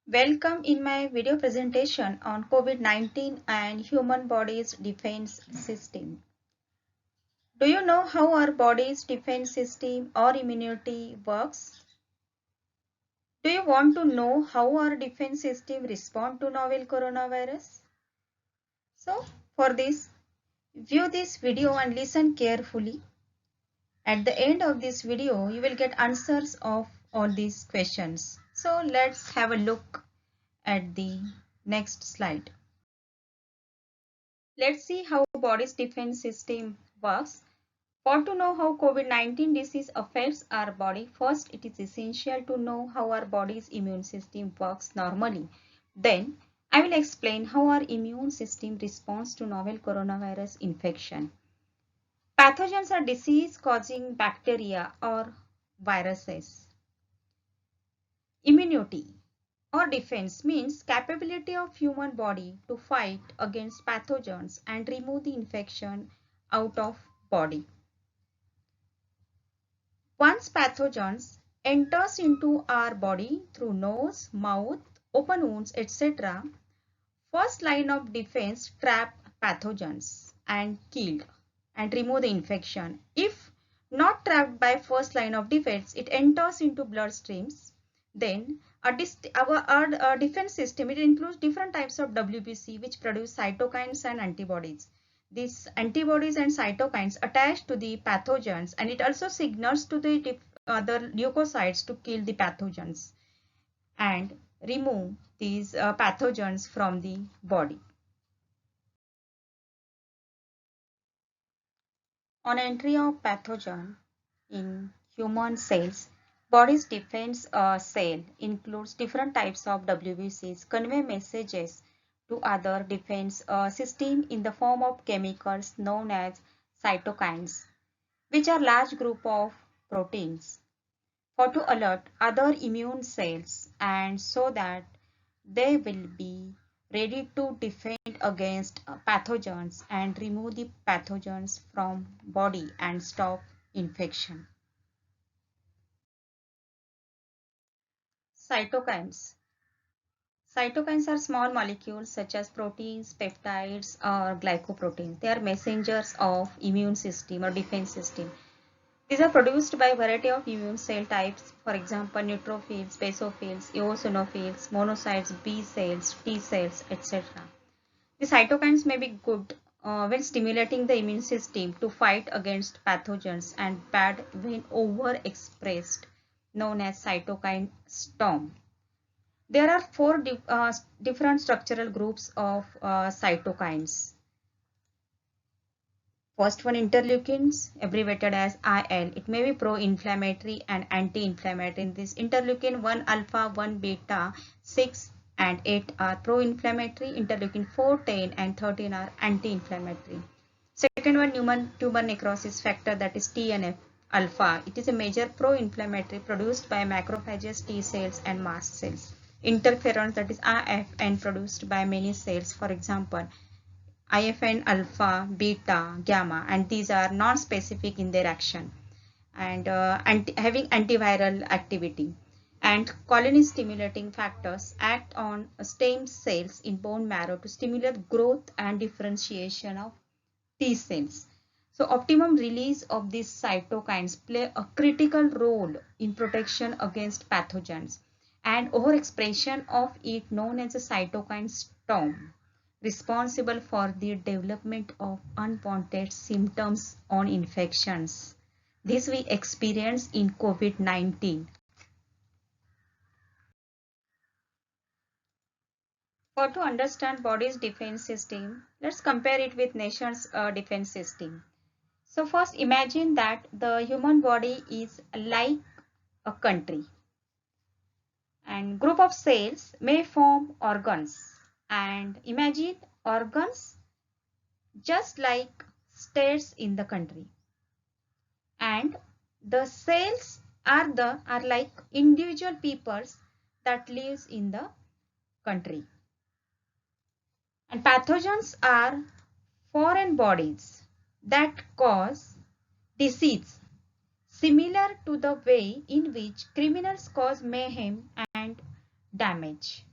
Welcome in my video presentation on COVID-19 and human body's defense system. Do you know how our body's defense system or immunity works? Do you want to know how our defense system responds to novel coronavirus? So, for this, view this video and listen carefully. At the end of this video, you will get answers of all these questions. So, let's have a look at the next slide. Let's see how body's defense system works. For to know how COVID-19 disease affects our body, first it is essential to know how our body's immune system works normally. Then I will explain how our immune system responds to novel coronavirus infection. Pathogens are disease-causing bacteria or viruses. Immunity or defense means capability of human body to fight against pathogens and remove the infection out of body. Once pathogens enters into our body through nose, mouth, open wounds, etc., first line of defense trap pathogens and killed and remove the infection. If not trapped by first line of defense, it enters into bloodstreams. Then our defense system, it includes different types of WBC which produce cytokines and antibodies. These antibodies and cytokines attach to the pathogens, and it also signals to the other leukocytes to kill the pathogens and remove these pathogens from the body. On entry of pathogen in human cells, body's defense cell includes different types of WBCs convey messages to other defense system in the form of chemicals known as cytokines, which are large group of proteins for to alert other immune cells and so that they will be ready to defend against pathogens and remove the pathogens from body and stop infection. Cytokines. Cytokines are small molecules such as proteins, peptides, or glycoproteins. They are messengers of immune system or defense system. These are produced by a variety of immune cell types, for example, neutrophils, basophils, eosinophils, monocytes, B cells, T cells, etc. The cytokines may be good when stimulating the immune system to fight against pathogens and bad when overexpressed, known as cytokine storm. There are four different structural groups of cytokines. First one, interleukins, abbreviated as IL. It may be pro-inflammatory and anti-inflammatory. In this, interleukin 1 alpha, 1 beta, 6 and 8 are pro-inflammatory. Interleukin 4, 10 and 13 are anti-inflammatory. Second one, human tumor necrosis factor, that is TNF alpha. It is a major pro-inflammatory produced by macrophages, T cells and mast cells. Interferons, that is IFN, produced by many cells, for example IFN alpha, beta, gamma, and these are non-specific in their action and having antiviral activity. And colony stimulating factors act on stem cells in bone marrow to stimulate growth and differentiation of T cells. So optimum release of these cytokines play a critical role in protection against pathogens, and overexpression of it, known as a cytokine storm, responsible for the development of unwanted symptoms on infections. This we experience in COVID-19. For to understand body's defense system, let's compare it with nation's defense system. So first imagine that the human body is like a country, and group of cells may form organs, and imagine organs just like states in the country, and the cells are like individual peoples that lives in the country, and pathogens are foreign bodies that cause disease, similar to the way in which criminals cause mayhem and damage.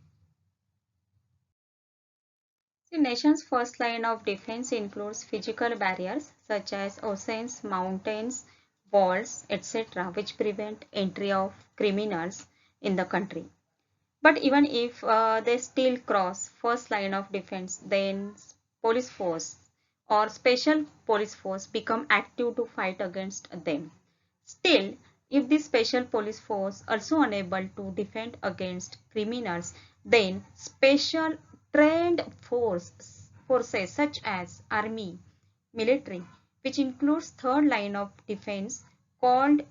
The nation's first line of defense includes physical barriers such as oceans, mountains, walls, etc., which prevent entry of criminals in the country. But even if they still cross first line of defense, then police force or special police force become active to fight against them. Still, if the special police force also unable to defend against criminals, then special trained forces such as army, military, which includes third line of defense, called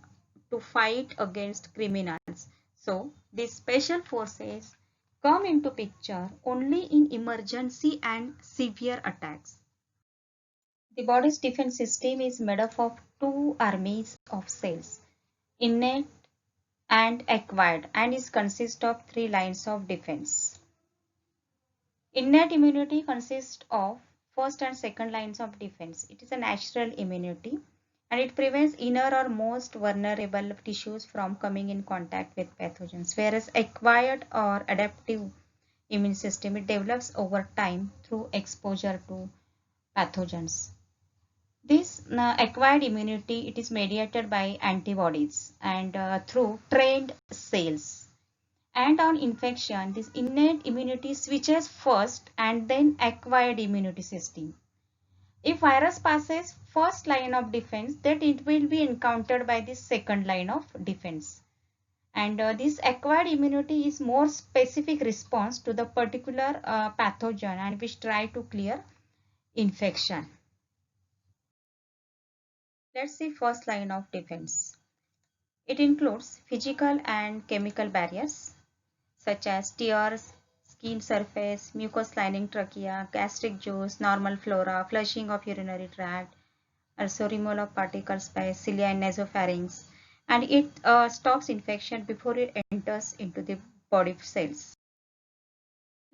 to fight against criminals. So these special forces come into picture only in emergency and severe attacks. The body's defense system is made up of two armies of cells, innate and acquired, and is consist of three lines of defense. Innate immunity consists of first and second lines of defense. It is a natural immunity and it prevents inner or most vulnerable tissues from coming in contact with pathogens, whereas acquired or adaptive immune system, it develops over time through exposure to pathogens. This acquired immunity, it is mediated by antibodies and through trained cells. And on infection, this innate immunity switches first and then acquired immunity system. If virus passes first line of defense, then it will be encountered by the second line of defense. And this acquired immunity is more specific response to the particular pathogen and which try to clear infection. Let's see first line of defense. It includes physical and chemical barriers such as tears, skin surface, mucous lining trachea, gastric juice, normal flora, flushing of urinary tract, also removal of particles by cilia and nasopharynx, and it stops infection before it enters into the body cells.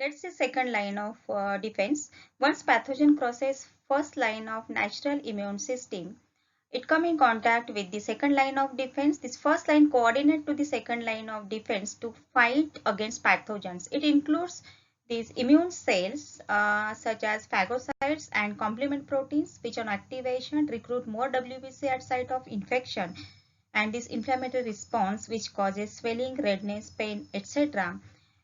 Let's say second line of defense. Once pathogen crosses first line of natural immune system, it come in contact with the second line of defense. This first line coordinate to the second line of defense to fight against pathogens. It includes these immune cells such as phagocytes and complement proteins, which on activation recruit more WBC at site of infection, and this inflammatory response which causes swelling, redness, pain, etc.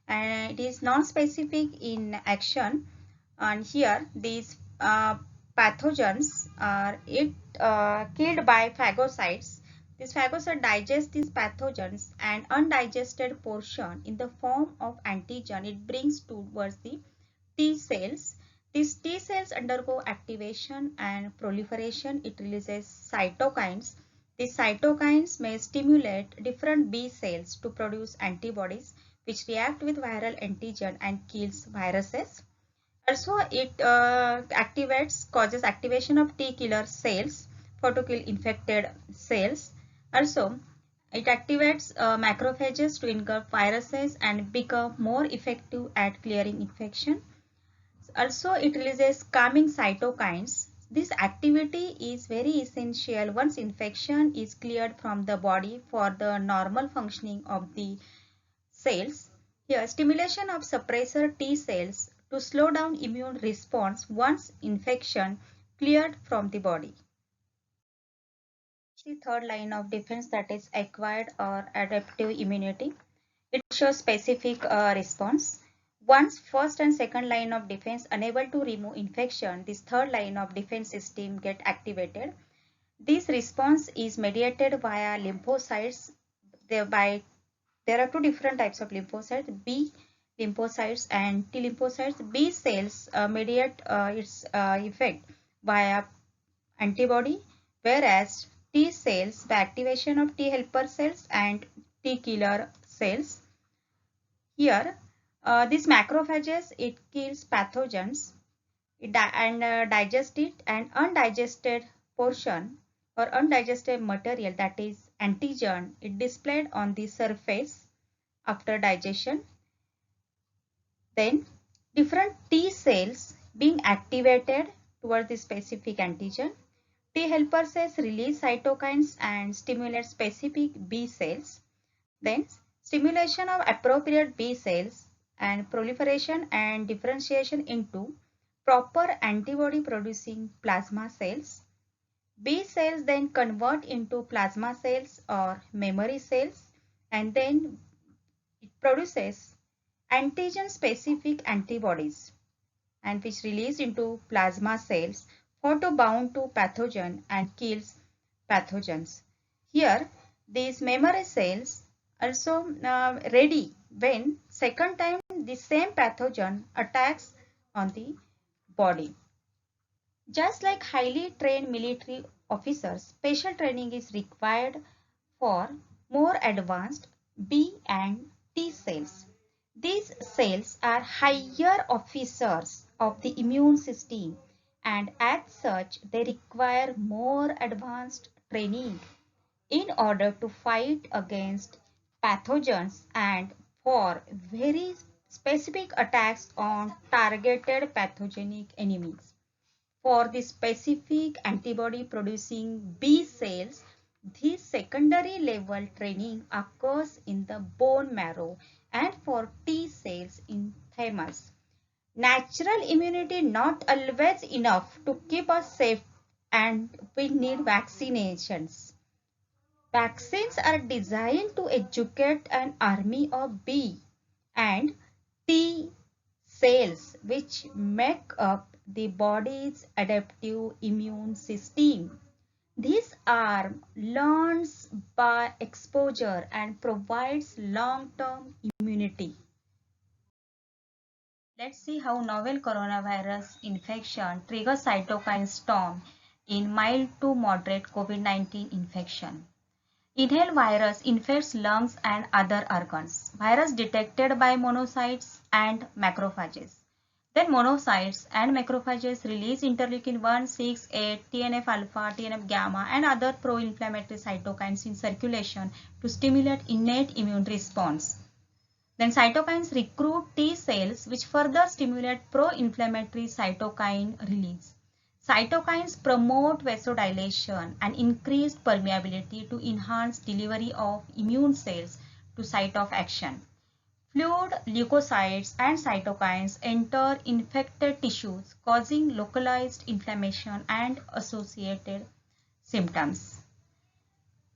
And it is non-specific in action, and here these pathogens are killed by phagocytes. This phagocyte digests these pathogens and undigested portion in the form of antigen it brings towards the T cells. These T cells undergo activation and proliferation. It releases cytokines. These cytokines may stimulate different B cells to produce antibodies which react with viral antigen and kills viruses. Also, it causes activation of T killer cells for to kill infected cells. Also, it activates macrophages to engulf viruses and become more effective at clearing infection. Also, it releases calming cytokines. This activity is very essential once infection is cleared from the body for the normal functioning of the cells. Here, stimulation of suppressor T cells to slow down immune response once infection cleared from the body. The third line of defense, that is acquired or adaptive immunity. It shows specific response. Once first and second line of defense unable to remove infection, this third line of defense system get activated. This response is mediated via lymphocytes. There are two different types of lymphocytes, B lymphocytes and T lymphocytes. B cells mediate its effect via antibody, whereas T cells by activation of T helper cells and T killer cells. Here, these macrophages, it kills pathogens and digest it, and undigested portion or undigested material, that is antigen, it displayed on the surface after digestion. Then different T cells being activated towards the specific antigen. T helper cells release cytokines and stimulate specific B cells. Then stimulation of appropriate B cells and proliferation and differentiation into proper antibody producing plasma cells. B cells then convert into plasma cells or memory cells, and then it produces antigen specific antibodies and which release into plasma cells photobound to pathogen and kills pathogens. Here these memory cells also ready when second time the same pathogen attacks on the body. Just like highly trained military officers, special training is required for more advanced B and T cells. These cells are higher officers of the immune system, and as such they require more advanced training in order to fight against pathogens and for very specific attacks on targeted pathogenic enemies. For the specific antibody producing B cells, this secondary level training occurs in the bone marrow, and for T cells in thymus. Natural immunity not always enough to keep us safe, and we need vaccinations. Vaccines are designed to educate an army of B and T cells which make up the body's adaptive immune system. This arm learns by exposure and provides long-term immunity. Let's see how novel coronavirus infection triggers cytokine storm in mild to moderate COVID-19 infection. Inhaled virus infects lungs and other organs. Virus detected by monocytes and macrophages. Then monocytes and macrophages release interleukin 1, 6, 8, TNF alpha, TNF gamma and other pro-inflammatory cytokines in circulation to stimulate innate immune response. Then cytokines recruit T cells which further stimulate pro-inflammatory cytokine release. Cytokines promote vasodilation and increased permeability to enhance delivery of immune cells to site of action. Fluid, leukocytes and cytokines enter infected tissues causing localized inflammation and associated symptoms.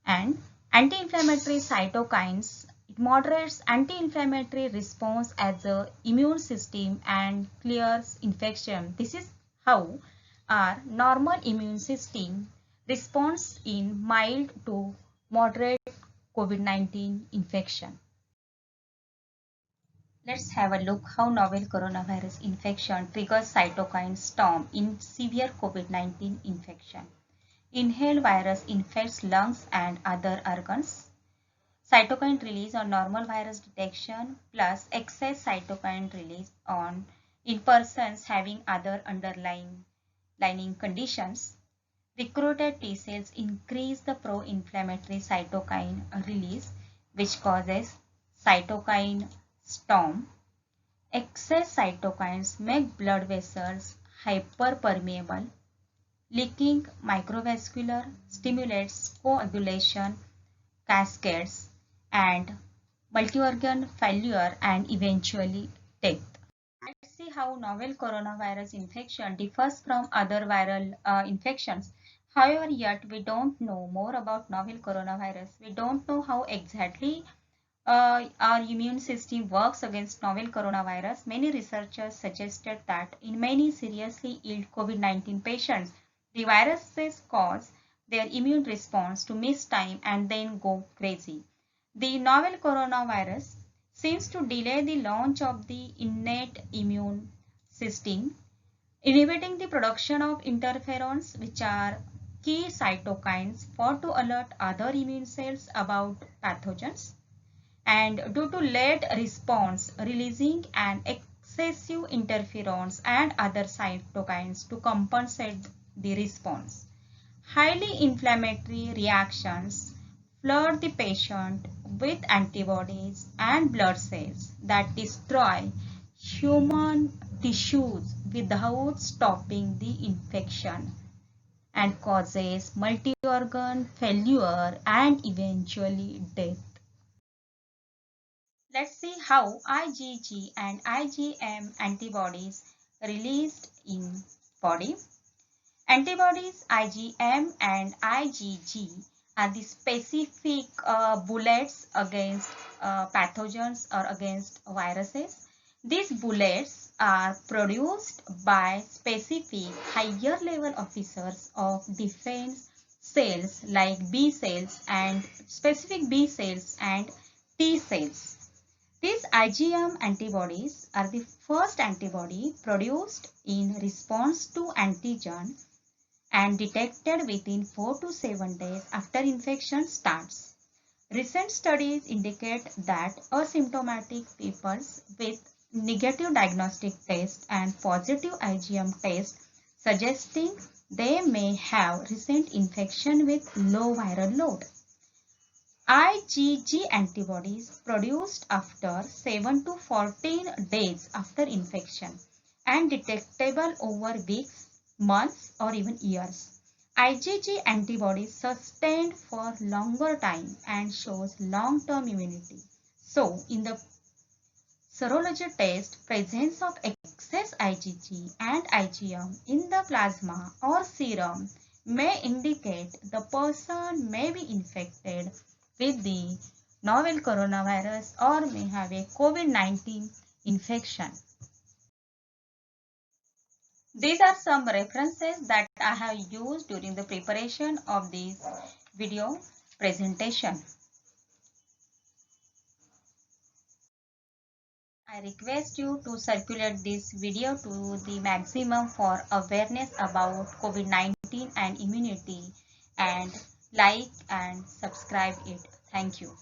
And anti-inflammatory cytokines, it moderates anti-inflammatory response as the immune system and clears infection. This is how our normal immune system responds in mild to moderate COVID-19 infection. Let's have a look how novel coronavirus infection triggers cytokine storm in severe COVID-19 infection. Inhaled virus infects lungs and other organs. Cytokine release on normal virus detection plus excess cytokine release in persons having other underlying conditions. Recruited T cells increase the pro-inflammatory cytokine release, which causes cytokine storm. Excess cytokines make blood vessels hyperpermeable. Leaking microvascular stimulates coagulation cascades and multi-organ failure and eventually death. Let's see how novel coronavirus infection differs from other viral infections. However, yet we don't know more about novel coronavirus. We don't know how exactly our immune system works against novel coronavirus. Many researchers suggested that in many seriously ill COVID-19 patients, the viruses cause their immune response to miss time and then go crazy. The novel coronavirus seems to delay the launch of the innate immune system, inhibiting the production of interferons, which are key cytokines for to alert other immune cells about pathogens, and due to late response releasing an excessive interferons and other cytokines to compensate the response. Highly inflammatory reactions flood the patient with antibodies and blood cells that destroy human tissues without stopping the infection and causes multi-organ failure and eventually death. Let's see how IgG and IgM antibodies released in body. Antibodies IgM and IgG are the specific bullets against pathogens or against viruses. These bullets are produced by specific higher level officers of defense cells like B cells and specific B cells and T cells. These IgM antibodies are the first antibody produced in response to antigen and detected within 4 to 7 days after infection starts. Recent studies indicate that asymptomatic people with negative diagnostic test and positive IgM test suggesting they may have recent infection with low viral load. IgG antibodies produced after 7 to 14 days after infection and detectable over weeks, months or even years. IgG antibodies sustained for longer time and shows long-term immunity. So, in the serology test, presence of excess IgG and IgM in the plasma or serum may indicate the person may be infected with the novel coronavirus or may have a COVID-19 infection. These are some references that I have used during the preparation of this video presentation. I request you to circulate this video to the maximum for awareness about COVID-19 and immunity, and like and subscribe it. Thank you.